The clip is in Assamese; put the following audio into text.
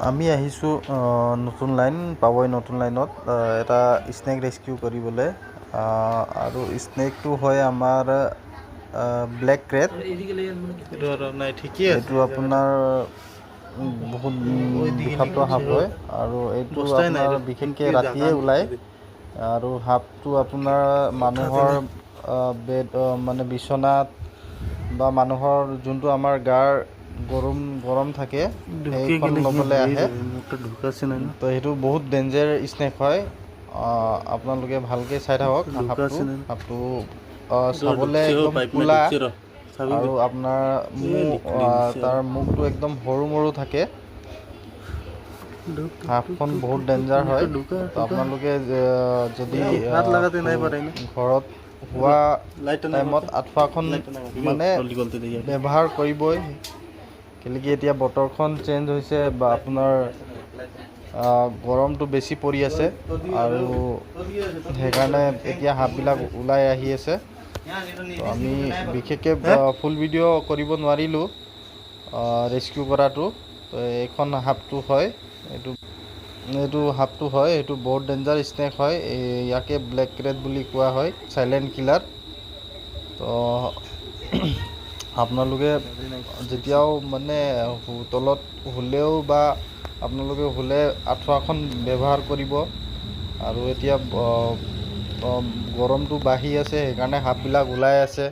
আমি আহিছোঁ নতুন লাইন পাবই নতুন লাইনত এটা স্নেক ৰেস্কিউ কৰিবলৈ আৰু স্নেকটো হয় আমাৰ ব্লেক ক্ৰেট। এইটো আপোনাৰ বহুত বিষাক্ত সাপ হয় আৰু এইটো আপোনাৰ বিশেষকৈ ৰাতিয়ে ওলায় আৰু সাপটো আপোনাৰ মানুহৰ বেড মানে বিচনাত বা মানুহৰ যোনটো আমাৰ গাৰ গৰম থাকে সেইখন ল'বলৈ আহে। তো সেইটো বহুত ডেঞ্জাৰ স্নেক হয়। আপোনালোকে ভালকৈ চাই থাকক সাপটো চাবলৈ একদম ক'লা আৰু আপোনাৰ তাৰ মুখটো একদম সৰু মৰু থাকে। সাপখন বহুত ডেঞ্জাৰ হয়। আপোনালোকে যদি ঘৰত হোৱা টাইমত আঁঠুৱাখন মানে ব্যৱহাৰ কৰিবই, কেলেকি এতিয়া বতৰখন চেঞ্জ হৈছে বা আপোনাৰ গৰমটো বেছি পৰি আছে আৰু সেইকাৰণে এতিয়া সাপবিলাক ওলাই আহি আছে। তো আমি বিশেষকৈ ফুল ভিডিঅ' কৰিব নোৱাৰিলোঁ ৰেস্কিউ কৰাটো। তো এইখন সাপটো হয়, এইটো সাপটো হয়, এইটো বহুত ডেঞ্জাৰ স্নেক হয়। ইয়াকে ব্লেক ক্ৰেট বুলি কোৱা হয়, চাইলেণ্ট কিলাৰ। তো আপোনালোকে যেতিয়াও মানে তলত শুলেও বা আপোনালোকে শুলে আঁঠুৱাখন ব্যৱহাৰ কৰিব। আৰু এতিয়া গৰমটো বাঢ়ি আছে, সেইকাৰণে সাপবিলাক ওলাই আছে।